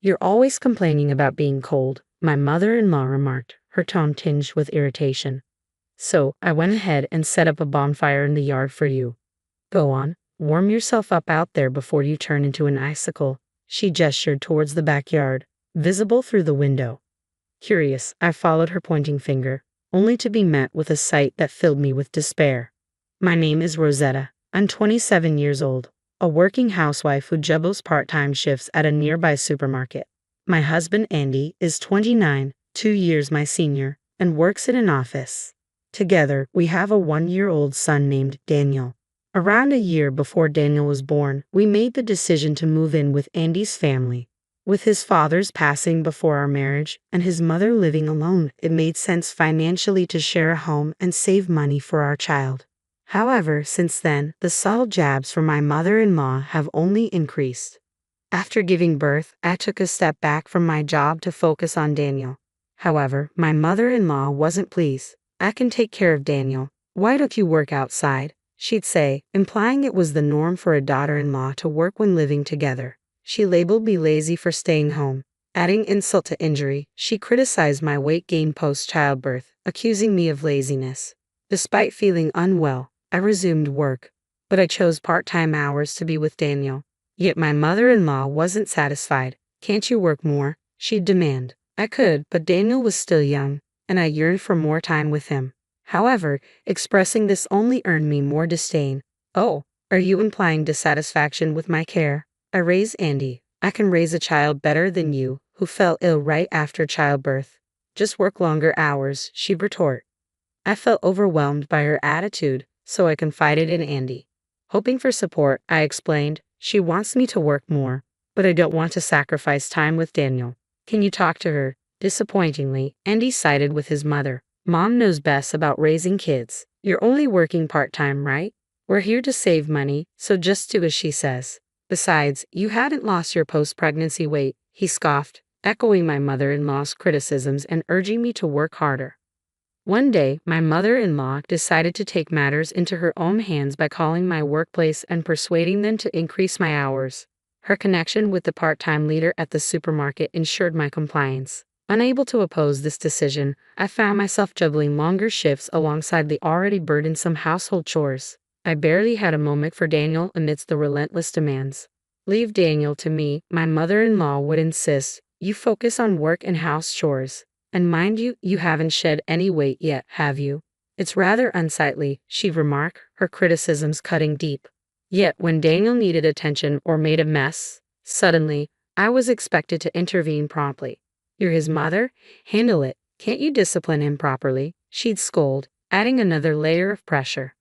You're always complaining about being cold, my mother-in-law remarked, her tone tinged with irritation. So, I went ahead and set up a bonfire in the yard for you. Go on, warm yourself up out there before you turn into an icicle. She gestured towards the backyard, visible through the window. Curious, I followed her pointing finger, only to be met with a sight that filled me with despair. My name is Rosetta. I'm 27 years old, a working housewife who juggles part-time shifts at a nearby supermarket. My husband Andy is 29, 2 years my senior, and works in an office. Together, we have a 1-year-old son named Daniel. Around a year before Daniel was born, we made the decision to move in with Andy's family. With his father's passing before our marriage and his mother living alone, it made sense financially to share a home and save money for our child. However, since then, the subtle jabs from my mother-in-law have only increased. After giving birth, I took a step back from my job to focus on Daniel. However, my mother-in-law wasn't pleased. I can take care of Daniel. Why don't you work outside? She'd say, implying it was the norm for a daughter-in-law to work when living together. She labeled me lazy for staying home. Adding insult to injury, she criticized my weight gain post-childbirth, accusing me of laziness. Despite feeling unwell, I resumed work, but I chose part-time hours to be with Daniel. Yet my mother-in-law wasn't satisfied. Can't you work more? She'd demand. I could, but Daniel was still young, and I yearned for more time with him. However, expressing this only earned me more disdain. Oh, are you implying dissatisfaction with my care? I raised Andy. I can raise a child better than you, who fell ill right after childbirth. Just work longer hours, she'd retort. I felt overwhelmed by her attitude, so I confided in Andy. Hoping for support, I explained, she wants me to work more, but I don't want to sacrifice time with Daniel. Can you talk to her? Disappointingly, Andy sided with his mother. Mom knows best about raising kids. You're only working part-time, right? We're here to save money, so just do as she says. Besides, you hadn't lost your post-pregnancy weight, he scoffed, echoing my mother-in-law's criticisms and urging me to work harder. One day, my mother-in-law decided to take matters into her own hands by calling my workplace and persuading them to increase my hours. Her connection with the part-time leader at the supermarket ensured my compliance. Unable to oppose this decision, I found myself juggling longer shifts alongside the already burdensome household chores. I barely had a moment for Daniel amidst the relentless demands. Leave Daniel to me, my mother-in-law would insist. You focus on work and house chores. And mind you, you haven't shed any weight yet, have you? It's rather unsightly, she'd remark, her criticisms cutting deep. Yet when Daniel needed attention or made a mess, suddenly, I was expected to intervene promptly. You're his mother? Handle it. Can't you discipline him properly? She'd scold, adding another layer of pressure.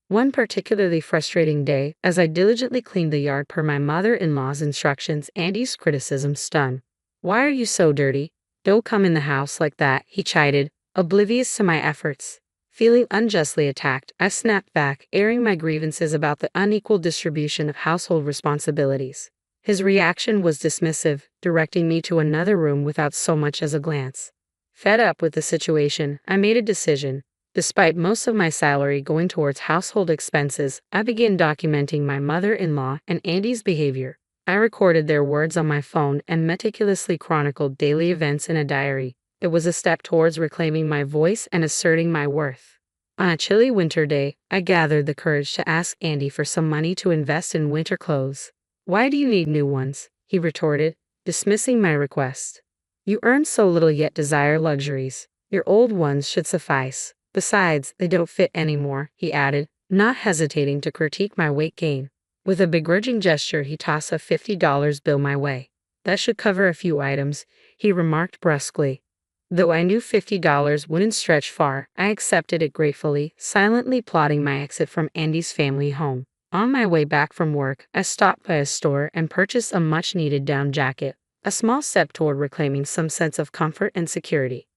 One particularly frustrating day, as I diligently cleaned the yard per my mother-in-law's instructions, Andy's criticism stung. Why are you so dirty? Don't come in the house like that, he chided, oblivious to my efforts. Feeling unjustly attacked, I snapped back, airing my grievances about the unequal distribution of household responsibilities. His reaction was dismissive, directing me to another room without so much as a glance. Fed up with the situation, I made a decision. Despite most of my salary going towards household expenses, I began documenting my mother-in-law and Andy's behavior. I recorded their words on my phone and meticulously chronicled daily events in a diary. It was a step towards reclaiming my voice and asserting my worth. On a chilly winter day, I gathered the courage to ask Andy for some money to invest in winter clothes. Why do you need new ones? He retorted, dismissing my request. You earn so little yet desire luxuries. Your old ones should suffice. Besides, they don't fit anymore, he added, not hesitating to critique my weight gain. With a begrudging gesture, he tossed a $50 bill my way. That should cover a few items, he remarked brusquely. Though I knew $50 wouldn't stretch far, I accepted it gratefully, silently plotting my exit from Andy's family home. On my way back from work, I stopped by a store and purchased a much-needed down jacket, a small step toward reclaiming some sense of comfort and security.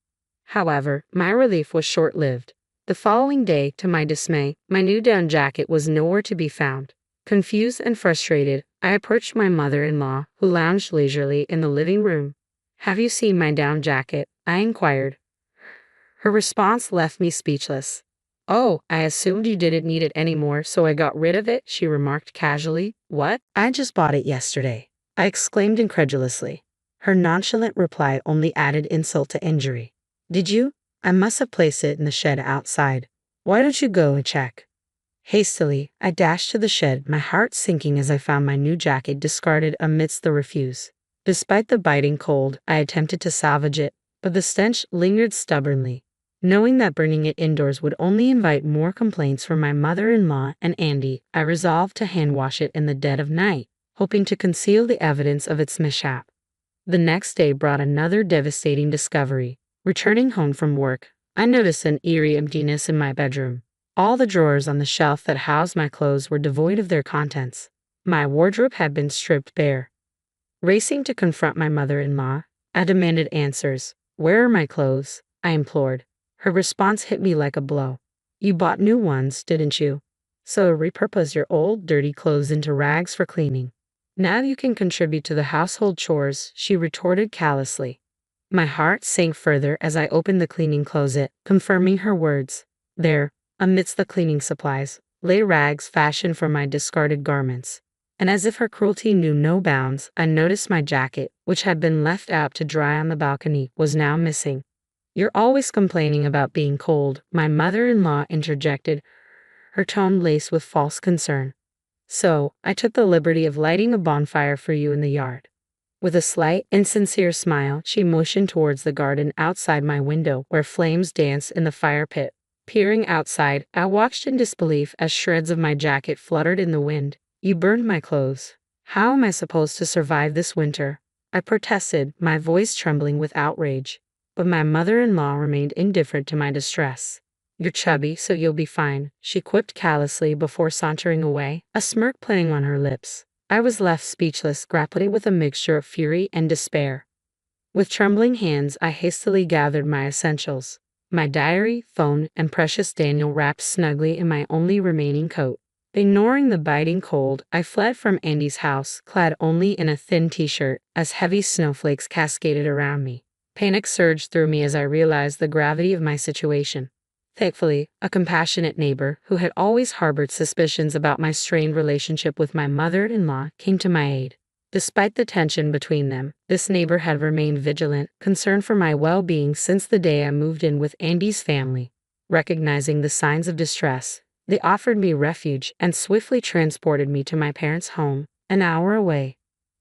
However, my relief was short-lived. The following day, to my dismay, my new down jacket was nowhere to be found. Confused and frustrated, I approached my mother-in-law, who lounged leisurely in the living room. Have you seen my down jacket? I inquired. Her response left me speechless. Oh, I assumed you didn't need it anymore, so I got rid of it, she remarked casually. What? I just bought it yesterday, I exclaimed incredulously. Her nonchalant reply only added insult to injury. Did you? I must have placed it in the shed outside. Why don't you go and check? Hastily, I dashed to the shed, my heart sinking as I found my new jacket discarded amidst the refuse. Despite the biting cold, I attempted to salvage it, but the stench lingered stubbornly. Knowing that burning it indoors would only invite more complaints from my mother-in-law and Andy, I resolved to hand-wash it in the dead of night, hoping to conceal the evidence of its mishap. The next day brought another devastating discovery. Returning home from work, I noticed an eerie emptiness in my bedroom. All the drawers on the shelf that housed my clothes were devoid of their contents. My wardrobe had been stripped bare. Racing to confront my mother-in-law, I demanded answers. Where are my clothes? I implored. Her response hit me like a blow. You bought new ones, didn't you? So repurpose your old, dirty clothes into rags for cleaning. Now you can contribute to the household chores, she retorted callously. My heart sank further as I opened the cleaning closet, confirming her words. There, amidst the cleaning supplies, lay rags fashioned from my discarded garments. And as if her cruelty knew no bounds, I noticed my jacket, which had been left out to dry on the balcony, was now missing. You're always complaining about being cold, my mother-in-law interjected, her tone laced with false concern. So, I took the liberty of lighting a bonfire for you in the yard. With a slight, insincere smile, she motioned towards the garden outside my window, where flames danced in the fire pit. Peering outside, I watched in disbelief as shreds of my jacket fluttered in the wind. You burned my clothes. How am I supposed to survive this winter? I protested, my voice trembling with outrage. But my mother-in-law remained indifferent to my distress. You're chubby, so you'll be fine, she quipped callously before sauntering away, a smirk playing on her lips. I was left speechless, grappling with a mixture of fury and despair. With trembling hands, I hastily gathered my essentials. My diary, phone, and precious Daniel wrapped snugly in my only remaining coat. Ignoring the biting cold, I fled from Andy's house, clad only in a thin t-shirt, as heavy snowflakes cascaded around me. Panic surged through me as I realized the gravity of my situation. Thankfully, a compassionate neighbor, who had always harbored suspicions about my strained relationship with my mother-in-law, came to my aid. Despite the tension between them, this neighbor had remained vigilant, concerned for my well-being since the day I moved in with Andy's family. Recognizing the signs of distress, they offered me refuge and swiftly transported me to my parents' home, an hour away.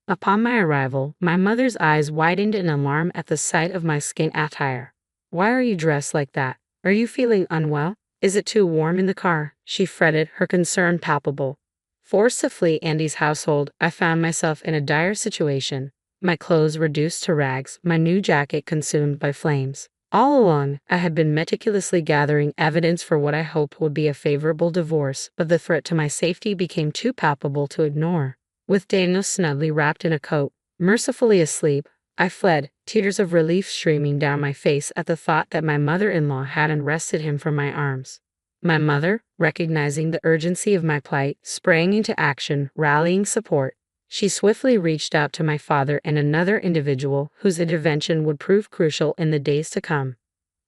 Upon my arrival, my mother's eyes widened in alarm at the sight of my skin attire. Why are you dressed like that? Are you feeling unwell? Is it too warm in the car? She fretted, her concern palpable. Forced to flee Andy's household, I found myself in a dire situation. My clothes reduced to rags, my new jacket consumed by flames. All along, I had been meticulously gathering evidence for what I hoped would be a favorable divorce, but the threat to my safety became too palpable to ignore. With Daniel snugly wrapped in a coat, mercifully asleep, I fled, tears of relief streaming down my face at the thought that my mother-in-law hadn't wrested him from my arms. My mother, recognizing the urgency of my plight, sprang into action, rallying support. She swiftly reached out to my father and another individual whose intervention would prove crucial in the days to come.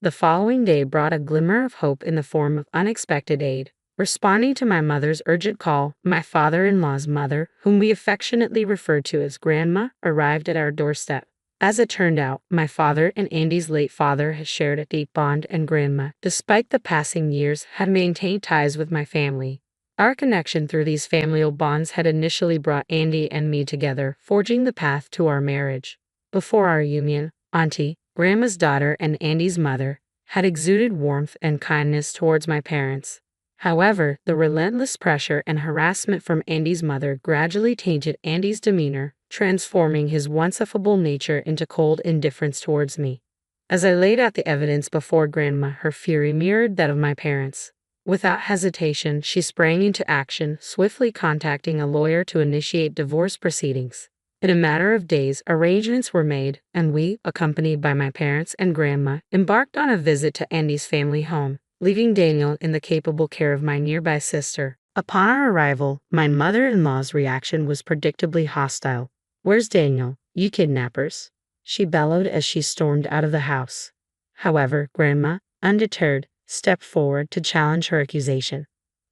The following day brought a glimmer of hope in the form of unexpected aid. Responding to my mother's urgent call, my father-in-law's mother, whom we affectionately referred to as Grandma, arrived at our doorstep. As it turned out, my father and Andy's late father had shared a deep bond, and Grandma, despite the passing years, had maintained ties with my family. Our connection through these familial bonds had initially brought Andy and me together, forging the path to our marriage. Before our union, Auntie, Grandma's daughter and Andy's mother, had exuded warmth and kindness towards my parents. However, the relentless pressure and harassment from Andy's mother gradually tainted Andy's demeanor, transforming his once affable nature into cold indifference towards me. As I laid out the evidence before Grandma, her fury mirrored that of my parents. Without hesitation, she sprang into action, swiftly contacting a lawyer to initiate divorce proceedings. In a matter of days, arrangements were made, and we, accompanied by my parents and Grandma, embarked on a visit to Andy's family home, leaving Daniel in the capable care of my nearby sister. Upon our arrival, my mother-in-law's reaction was predictably hostile. "Where's Daniel, you kidnappers?" she bellowed as she stormed out of the house. However, Grandma, undeterred, stepped forward to challenge her accusation.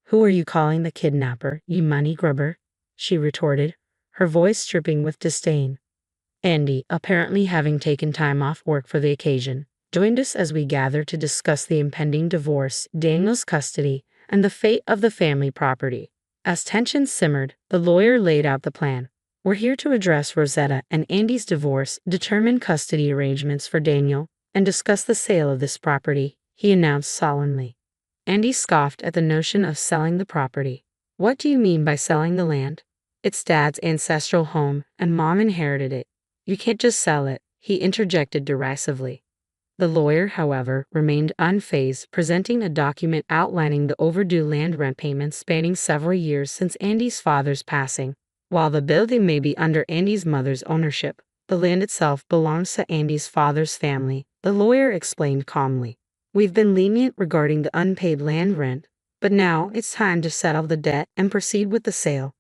"Who are you calling the kidnapper, you money grubber?" she retorted, her voice dripping with disdain. Andy, apparently having taken time off work for the occasion, joined us as we gathered to discuss the impending divorce, Daniel's custody, and the fate of the family property. As tensions simmered, the lawyer laid out the plan. We're here to address Rosetta and Andy's divorce, determine custody arrangements for Daniel, and discuss the sale of this property, he announced solemnly. Andy scoffed at the notion of selling the property. What do you mean by selling the land? It's Dad's ancestral home, and Mom inherited it. You can't just sell it, he interjected derisively. The lawyer, however, remained unfazed, presenting a document outlining the overdue land rent payments spanning several years since Andy's father's passing. While the building may be under Andy's mother's ownership, the land itself belongs to Andy's father's family, the lawyer explained calmly. We've been lenient regarding the unpaid land rent, but now it's time to settle the debt and proceed with the sale.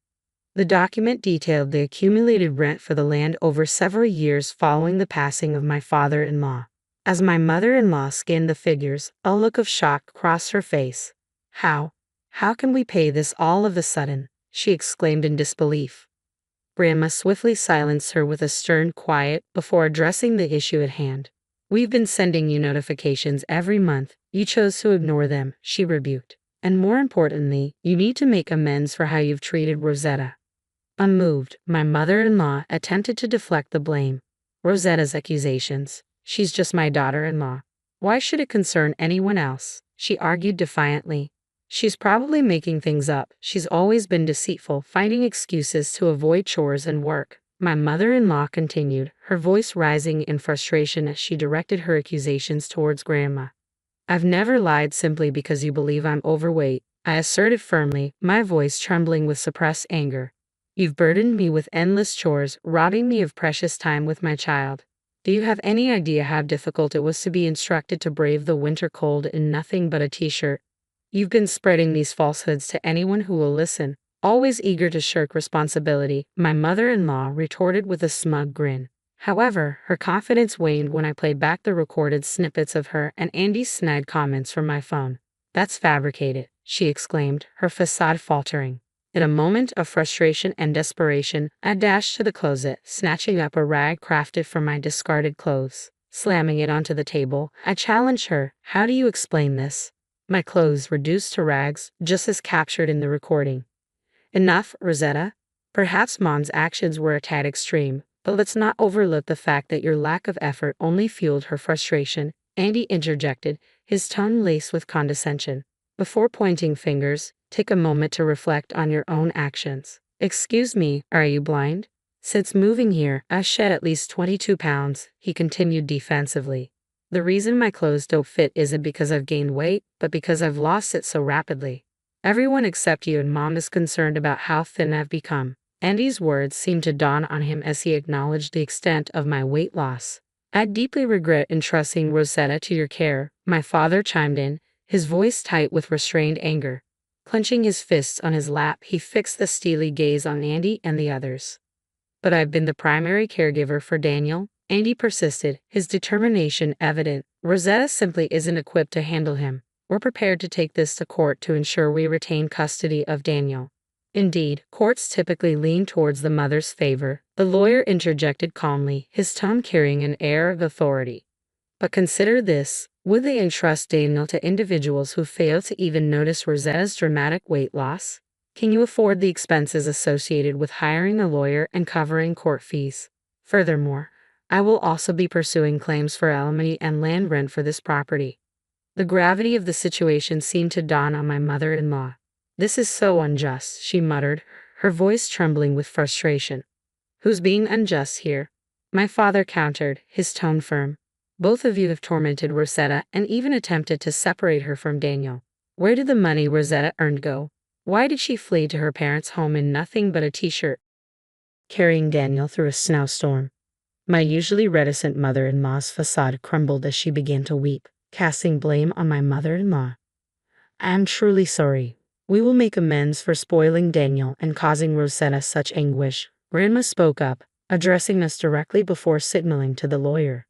The document detailed the accumulated rent for the land over several years following the passing of my father-in-law. As my mother-in-law scanned the figures, a look of shock crossed her face. How can we pay this all of a sudden? She exclaimed in disbelief. Grandma swiftly silenced her with a stern quiet before addressing the issue at hand. We've been sending you notifications every month. You chose to ignore them, she rebuked. And more importantly, you need to make amends for how you've treated Rosetta. Unmoved, my mother-in-law attempted to deflect the blame. Rosetta's accusations. She's just my daughter-in-law. Why should it concern anyone else? She argued defiantly. She's probably making things up. She's always been deceitful, finding excuses to avoid chores and work. My mother-in-law continued, her voice rising in frustration as she directed her accusations towards Grandma. I've never lied simply because you believe I'm overweight, I asserted firmly, my voice trembling with suppressed anger. You've burdened me with endless chores, robbing me of precious time with my child. Do you have any idea how difficult it was to be instructed to brave the winter cold in nothing but a t-shirt? You've been spreading these falsehoods to anyone who will listen, always eager to shirk responsibility, my mother-in-law retorted with a smug grin. However, her confidence waned when I played back the recorded snippets of her and Andy's snide comments from my phone. That's fabricated, she exclaimed, her facade faltering. In a moment of frustration and desperation, I dashed to the closet, snatching up a rag crafted from my discarded clothes. Slamming it onto the table, I challenged her, how do you explain this? My clothes reduced to rags, just as captured in the recording. Enough, Rosetta? Perhaps Mom's actions were a tad extreme, but let's not overlook the fact that your lack of effort only fueled her frustration, Andy interjected, his tone laced with condescension. Before pointing fingers, take a moment to reflect on your own actions. Excuse me, are you blind? Since moving here, I've shed at least 22 pounds, he continued defensively. The reason my clothes don't fit isn't because I've gained weight, but because I've lost it so rapidly. Everyone except you and Mom is concerned about how thin I've become. Andy's words seemed to dawn on him as he acknowledged the extent of my weight loss. I deeply regret entrusting Rosetta to your care, my father chimed in, his voice tight with restrained anger. Clenching his fists on his lap, he fixed the steely gaze on Andy and the others. But I've been the primary caregiver for Daniel, Andy persisted, his determination evident. Rosetta simply isn't equipped to handle him. We're prepared to take this to court to ensure we retain custody of Daniel. Indeed, courts typically lean towards the mother's favor, the lawyer interjected calmly, his tone carrying an air of authority. But consider this, would they entrust Daniel to individuals who fail to even notice Rosetta's dramatic weight loss? Can you afford the expenses associated with hiring a lawyer and covering court fees? Furthermore, I will also be pursuing claims for alimony and land rent for this property. The gravity of the situation seemed to dawn on my mother-in-law. This is so unjust, she muttered, her voice trembling with frustration. Who's being unjust here? My father countered, his tone firm. Both of you have tormented Rosetta and even attempted to separate her from Daniel. Where did the money Rosetta earned go? Why did she flee to her parents' home in nothing but a t-shirt, carrying Daniel through a snowstorm? My usually reticent mother-in-law's facade crumbled as she began to weep, casting blame on my mother-in-law. I am truly sorry. We will make amends for spoiling Daniel and causing Rosetta such anguish. Grandma spoke up, addressing us directly before signaling to the lawyer.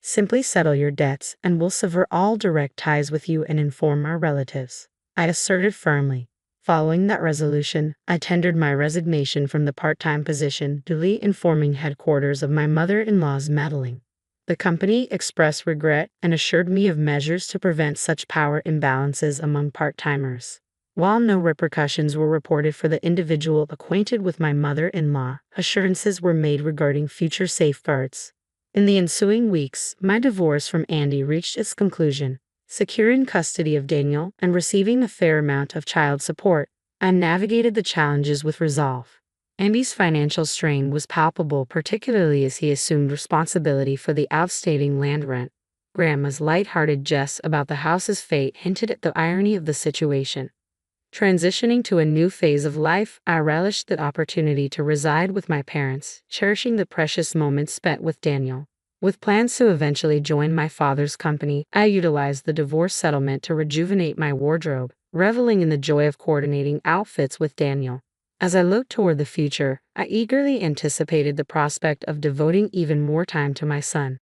Simply settle your debts and we'll sever all direct ties with you and inform our relatives. I asserted firmly. Following that resolution, I tendered my resignation from the part-time position, duly informing headquarters of my mother-in-law's meddling. The company expressed regret and assured me of measures to prevent such power imbalances among part-timers. While no repercussions were reported for the individual acquainted with my mother-in-law, assurances were made regarding future safeguards. In the ensuing weeks, my divorce from Andy reached its conclusion. Securing custody of Daniel and receiving a fair amount of child support, I navigated the challenges with resolve. Andy's financial strain was palpable, particularly as he assumed responsibility for the outstanding land rent. Grandma's light-hearted jest about the house's fate hinted at the irony of the situation. Transitioning to a new phase of life, I relished the opportunity to reside with my parents, cherishing the precious moments spent with Daniel. With plans to eventually join my father's company, I utilized the divorce settlement to rejuvenate my wardrobe, reveling in the joy of coordinating outfits with Daniel. As I looked toward the future, I eagerly anticipated the prospect of devoting even more time to my son.